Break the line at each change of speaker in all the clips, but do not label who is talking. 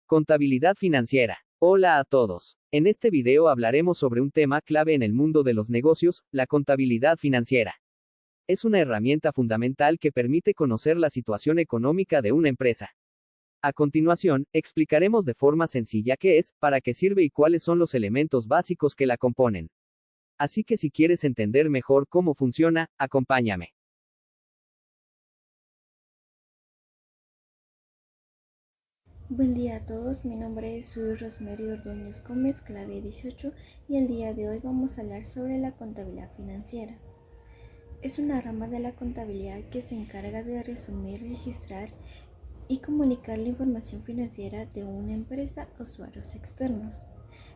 Contabilidad financiera. Hola a todos. En este video hablaremos sobre un tema clave en el mundo de los negocios, la contabilidad financiera. Es una herramienta fundamental que permite conocer la situación económica de una empresa. A continuación, explicaremos de forma sencilla qué es, para qué sirve y cuáles son los elementos básicos que la componen. Así que si quieres entender mejor cómo funciona, acompáñame.
Buen día a todos, mi nombre es Rosemary Ordóñez Gómez, clave 18, y el día de hoy vamos a hablar sobre la contabilidad financiera. Es una rama de la contabilidad que se encarga de resumir, registrar y comunicar la información financiera de una empresa a usuarios externos.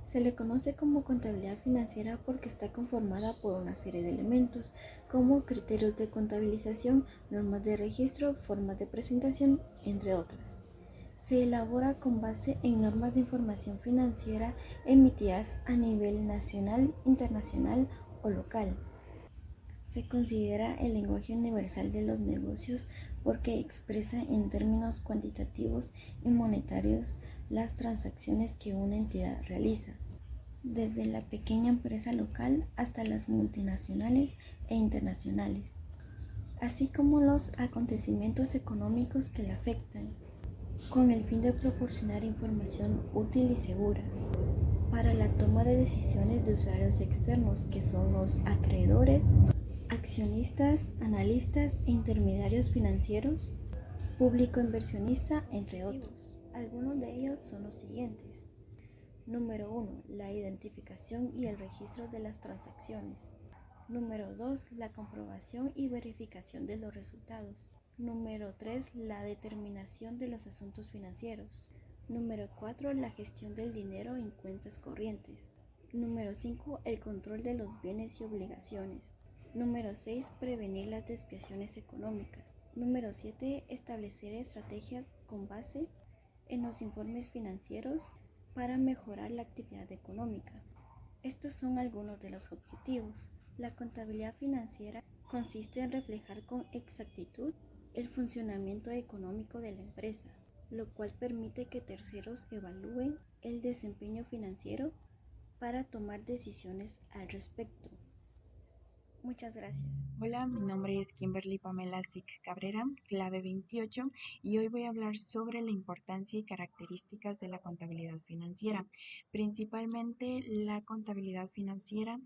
Se le conoce como contabilidad financiera porque está conformada por una serie de elementos, como criterios de contabilización, normas de registro, formas de presentación, entre otras. Se elabora con base en normas de información financiera emitidas a nivel nacional, internacional o local. Se considera el lenguaje universal de los negocios porque expresa en términos cuantitativos y monetarios las transacciones que una entidad realiza, desde la pequeña empresa local hasta las multinacionales e internacionales, así como los acontecimientos económicos que la afectan, con el fin de proporcionar información útil y segura para la toma de decisiones de usuarios externos que son los acreedores, accionistas, analistas e intermediarios financieros, público inversionista, entre otros. Algunos de ellos son los siguientes. Número 1. La identificación y el registro de las transacciones. Número 2. La comprobación y verificación de los resultados. Número 3. La determinación de los asuntos financieros. Número 4. La gestión del dinero en cuentas corrientes. Número 5. El control de los bienes y obligaciones. Número 6. Prevenir las desviaciones económicas. Número 7. Establecer estrategias con base en los informes financieros para mejorar la actividad económica. Estos son algunos de los objetivos. La contabilidad financiera consiste en reflejar con exactitud el funcionamiento económico de la empresa, lo cual permite que terceros evalúen el desempeño financiero para tomar decisiones al respecto. Muchas gracias.
Hola, mi nombre es Kimberly Pamela Sic Cabrera, clave 28, y hoy voy a hablar sobre la importancia y características de la contabilidad financiera. Principalmente, la contabilidad financiera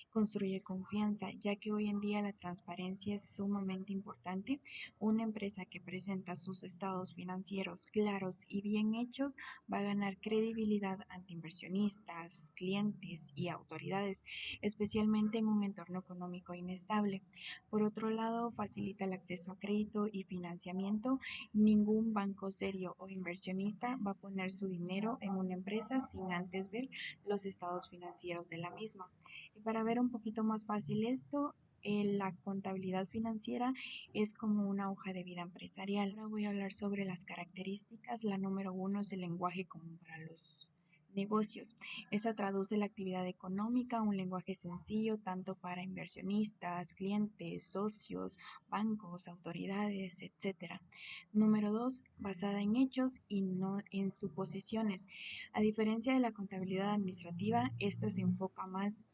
construye confianza, ya que hoy en día la transparencia es sumamente importante. Una empresa que presenta sus estados financieros claros y bien hechos va a ganar credibilidad ante inversionistas, clientes y autoridades, especialmente en un entorno económico inestable. Por otro lado, facilita el acceso a crédito y financiamiento. Ningún banco serio o inversionista va a poner su dinero en una empresa sin antes ver los estados financieros de la misma. Y para ver un poquito más fácil esto, la contabilidad financiera es como una hoja de vida empresarial. Ahora voy a hablar sobre las características. La número 1 es el lenguaje común para los negocios. Esta traduce la actividad económica a un lenguaje sencillo tanto para inversionistas, clientes, socios, bancos, autoridades, etc. Número 2, basada en hechos y no en suposiciones. A diferencia de la contabilidad administrativa, esta se enfoca más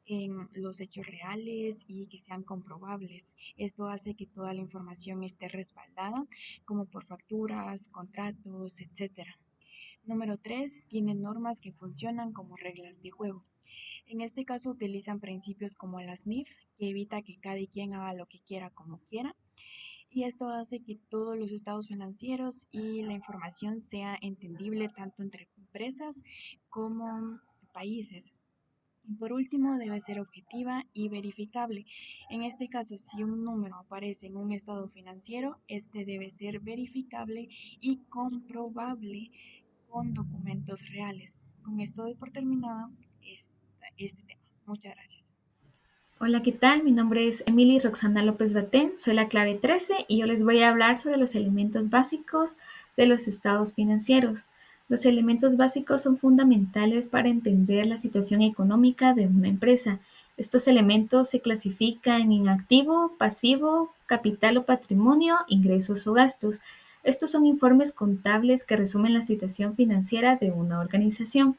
en los hechos reales y que sean comprobables. Esto hace que toda la información esté respaldada, como por facturas, contratos, etc. Número 3. Tiene normas que funcionan como reglas de juego. En este caso utilizan principios como las NIF, que evita que cada quien haga lo que quiera como quiera. Y esto hace que todos los estados financieros y la información sea entendible tanto entre empresas como países. Y por último, debe ser objetiva y verificable. En este caso, si un número aparece en un estado financiero, este debe ser verificable y comprobable con documentos reales. Con esto doy por terminado este tema. Muchas gracias.
Hola, ¿qué tal? Mi nombre es Emily Roxana López Batén, soy la clave 13 y yo les voy a hablar sobre los elementos básicos de los estados financieros. Los elementos básicos son fundamentales para entender la situación económica de una empresa. Estos elementos se clasifican en activo, pasivo, capital o patrimonio, ingresos o gastos. Estos son informes contables que resumen la situación financiera de una organización.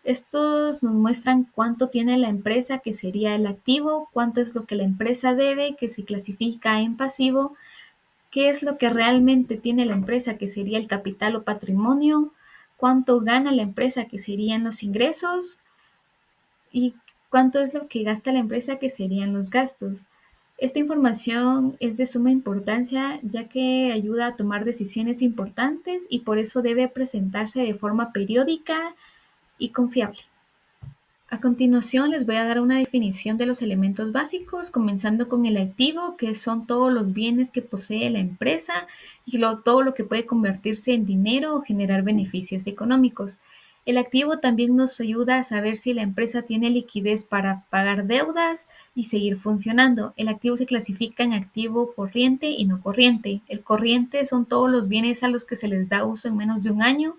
Estos nos muestran cuánto tiene la empresa, que sería el activo, cuánto es lo que la empresa debe, que se clasifica en pasivo, qué es lo que realmente tiene la empresa, que sería el capital o patrimonio, cuánto gana la empresa, que serían los ingresos, y cuánto es lo que gasta la empresa, que serían los gastos. Esta información es de suma importancia ya que ayuda a tomar decisiones importantes y por eso debe presentarse de forma periódica y confiable. A continuación les voy a dar una definición de los elementos básicos, comenzando con el activo, que son todos los bienes que posee la empresa y todo lo que puede convertirse en dinero o generar beneficios económicos. El activo también nos ayuda a saber si la empresa tiene liquidez para pagar deudas y seguir funcionando. El activo se clasifica en activo corriente y no corriente. El corriente son todos los bienes a los que se les da uso en menos de un año,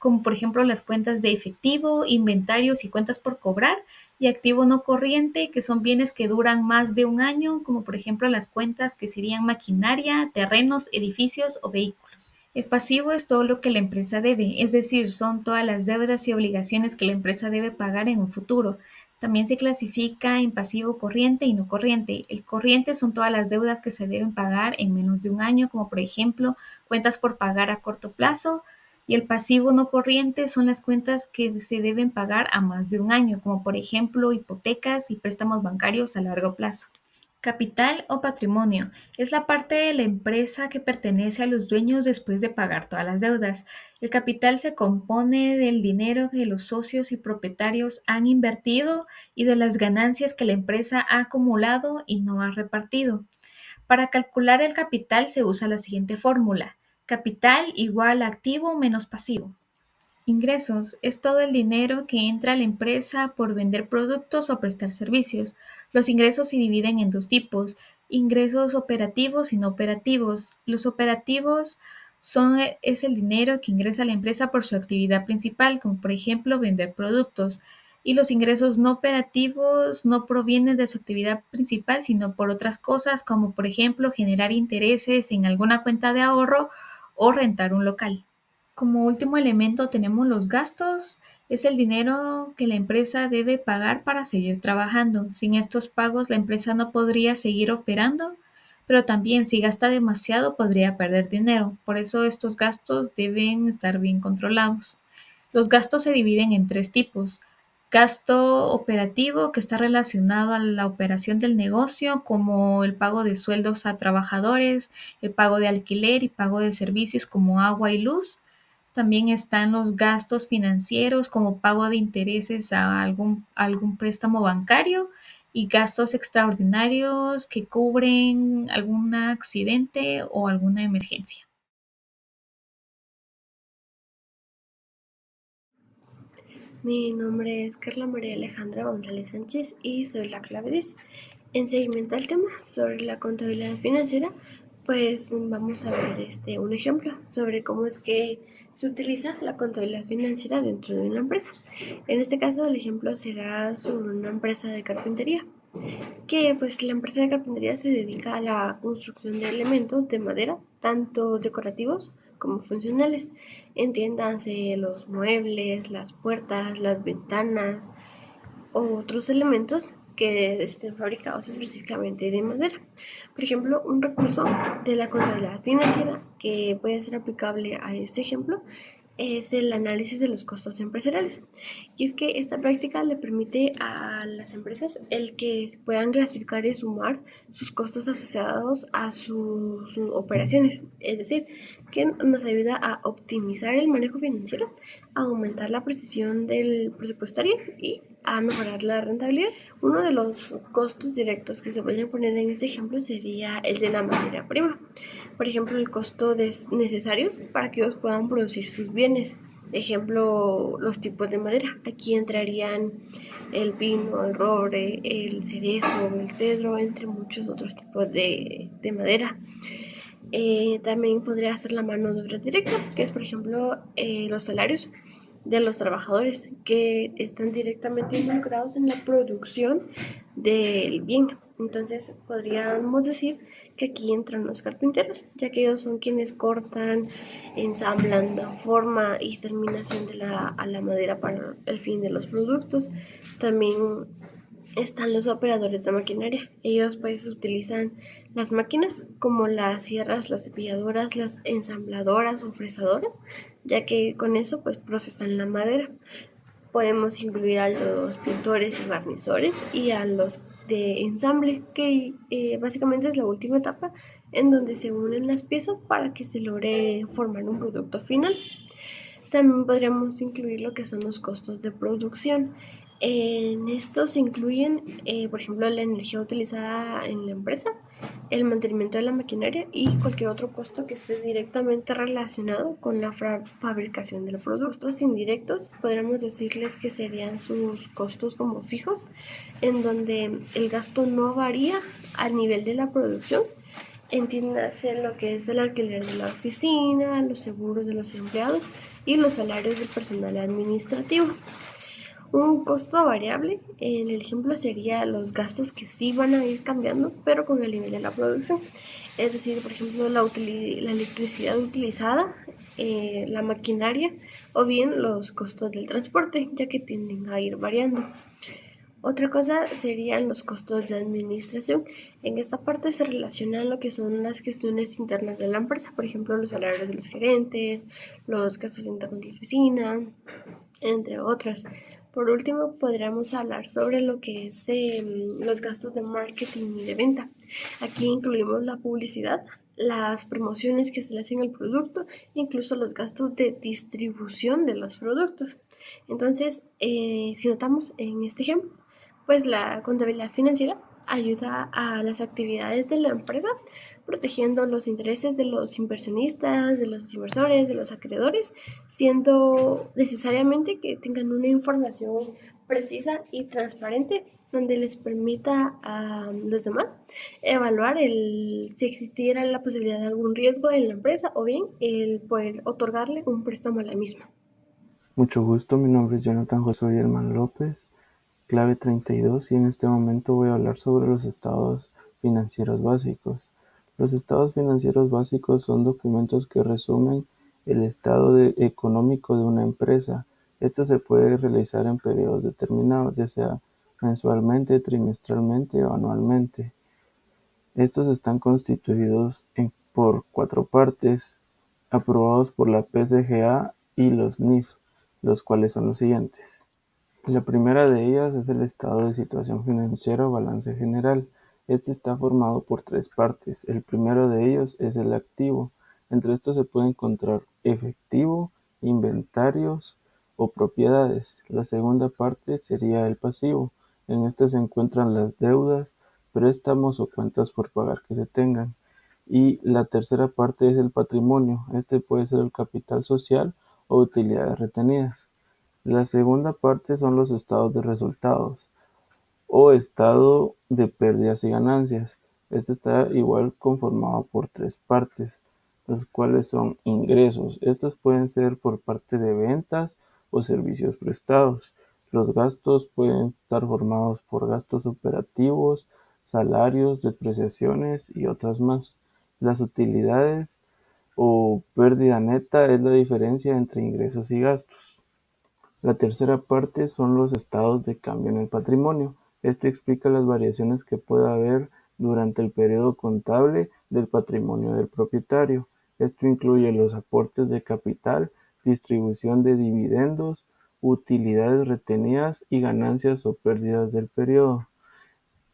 como por ejemplo las cuentas de efectivo, inventarios y cuentas por cobrar, y activo no corriente, que son bienes que duran más de un año, como por ejemplo las cuentas que serían maquinaria, terrenos, edificios o vehículos. El pasivo es todo lo que la empresa debe, es decir, son todas las deudas y obligaciones que la empresa debe pagar en un futuro. También se clasifica en pasivo corriente y no corriente. El corriente son todas las deudas que se deben pagar en menos de un año, como por ejemplo cuentas por pagar a corto plazo, y el pasivo no corriente son las cuentas que se deben pagar a más de un año, como por ejemplo hipotecas y préstamos bancarios a largo plazo. Capital o patrimonio es la parte de la empresa que pertenece a los dueños después de pagar todas las deudas. El capital se compone del dinero que los socios y propietarios han invertido y de las ganancias que la empresa ha acumulado y no ha repartido. Para calcular el capital se usa la siguiente fórmula: capital igual a activo menos pasivo. Ingresos es todo el dinero que entra a la empresa por vender productos o prestar servicios. Los ingresos se dividen en dos tipos: ingresos operativos y no operativos. Los operativos es el dinero que ingresa a la empresa por su actividad principal, como por ejemplo vender productos. Y los ingresos no operativos no provienen de su actividad principal, sino por otras cosas, como por ejemplo generar intereses en alguna cuenta de ahorro o rentar un local. Como último elemento tenemos los gastos. Es el dinero que la empresa debe pagar para seguir trabajando. Sin estos pagos la empresa no podría seguir operando, pero también si gasta demasiado podría perder dinero. Por eso estos gastos deben estar bien controlados. Los gastos se dividen en tres tipos: gasto operativo, que está relacionado a la operación del negocio, como el pago de sueldos a trabajadores, el pago de alquiler y pago de servicios como agua y luz. También están los gastos financieros, como pago de intereses a algún préstamo bancario, y gastos extraordinarios que cubren algún accidente o alguna emergencia.
Mi nombre es Carla María Alejandra González Sánchez y soy la clave 10. En seguimiento al tema sobre la contabilidad financiera, pues vamos a ver un ejemplo sobre cómo es que se utiliza la contabilidad financiera dentro de una empresa. En este caso, el ejemplo será sobre una empresa de carpintería, que pues la empresa de carpintería se dedica a la construcción de elementos de madera, tanto decorativos como funcionales. Entiéndanse los muebles, las puertas, las ventanas o otros elementos que estén fabricados específicamente de madera. Por ejemplo, un recurso de la contabilidad financiera que puede ser aplicable a este ejemplo es el análisis de los costos empresariales. Y es que esta práctica le permite a las empresas el que puedan clasificar y sumar sus costos asociados a sus operaciones. Es decir, que nos ayuda a optimizar el manejo financiero, a aumentar la precisión del presupuestario y a mejorar la rentabilidad. Uno de los costos directos que se pueden poner en este ejemplo sería el de la materia prima. Por ejemplo, el costo necesarios para que ellos puedan producir sus bienes. Ejemplo, los tipos de madera. Aquí entrarían el pino, el roble, el cerezo, el cedro, entre muchos otros tipos de madera. También podría ser la mano de obra directa, que es por ejemplo los salarios
de los trabajadores que están directamente involucrados en la producción del bien. Entonces podríamos decir que aquí entran los carpinteros, ya que ellos son quienes cortan, ensamblan, dan forma y terminación a la madera para el fin de los productos. También están los operadores de maquinaria. Ellos pues utilizan las máquinas como las sierras, las cepilladoras, las ensambladoras o fresadoras, ya que con eso pues procesan la madera. Podemos incluir a los pintores y barnizores y a los de ensamble, que básicamente es la última etapa en donde se unen las piezas para que se logre formar un producto final. También podríamos incluir lo que son los costos de producción. En estos se incluyen, por ejemplo, la energía utilizada en la empresa, el mantenimiento de la maquinaria y cualquier otro costo que esté directamente relacionado con la fabricación del producto. Costos indirectos, podríamos decirles que serían sus costos como fijos, en donde el gasto no varía a nivel de la producción. Entiéndase lo que es el alquiler de la oficina, los seguros de los empleados y los salarios del personal administrativo. Un costo variable, en el ejemplo, sería los gastos que sí van a ir cambiando, pero con el nivel de la producción. Es decir, por ejemplo, la electricidad utilizada, la maquinaria o bien los costos del transporte, ya que tienden a ir variando. Otra cosa serían los costos de administración. En esta parte se relacionan lo que son las gestiones internas de la empresa, por ejemplo, los salarios de los gerentes, los gastos internos de la oficina, entre otras. Por último, podríamos hablar sobre lo que es los gastos de marketing y de venta. Aquí incluimos la publicidad, las promociones que se le hacen al producto, incluso los gastos de distribución de los productos. Entonces, si notamos en este ejemplo, pues la contabilidad financiera ayuda a las actividades de la empresa, protegiendo los intereses de los inversionistas, de los inversores, de los acreedores, siendo necesariamente que tengan una información precisa y transparente donde les permita a los demás evaluar si existiera la posibilidad de algún riesgo en la empresa o bien el poder otorgarle un préstamo a la misma.
Mucho gusto, mi nombre es Jonathan Josué Herman López, clave 32, y en este momento voy a hablar sobre los estados financieros básicos. Los estados financieros básicos son documentos que resumen el estado económico de una empresa. Esto se puede realizar en periodos determinados, ya sea mensualmente, trimestralmente o anualmente. Estos están constituidos por 4 partes, aprobados por la PCGA y los NIF, los cuales son los siguientes. La primera de ellas es el estado de situación financiera o balance general. Este está formado por 3 partes. El primero de ellos es el activo. Entre estos se puede encontrar efectivo, inventarios o propiedades. La segunda parte sería el pasivo. En este se encuentran las deudas, préstamos o cuentas por pagar que se tengan. Y la tercera parte es el patrimonio. Este puede ser el capital social o utilidades retenidas. La segunda parte son los estados de resultados o estado de pérdidas y ganancias. Este está igual conformado por 3 partes, los cuales son ingresos. Estos pueden ser por parte de ventas o servicios prestados. Los gastos pueden estar formados por gastos operativos, salarios, depreciaciones y otras más. Las utilidades o pérdida neta es la diferencia entre ingresos y gastos. La tercera parte son los estados de cambio en el patrimonio. Este explica las variaciones que puede haber durante el periodo contable del patrimonio del propietario. Esto incluye los aportes de capital, distribución de dividendos, utilidades retenidas y ganancias o pérdidas del periodo.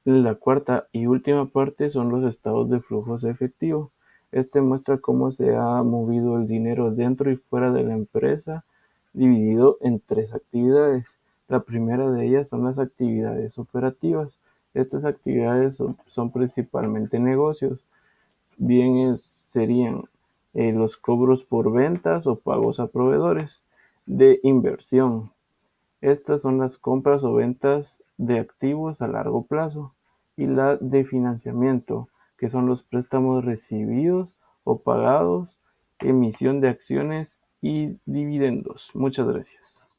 La cuarta y última parte son los estados de flujos de efectivo. Este muestra cómo se ha movido el dinero dentro y fuera de la empresa, dividido en 3 actividades. La primera de ellas son las actividades operativas. Estas actividades son principalmente negocios. Bien serían los cobros por ventas o pagos a proveedores. De inversión. Estas son las compras o ventas de activos a largo plazo, y la de financiamiento, que son los préstamos recibidos o pagados, emisión de acciones y dividendos. Muchas gracias.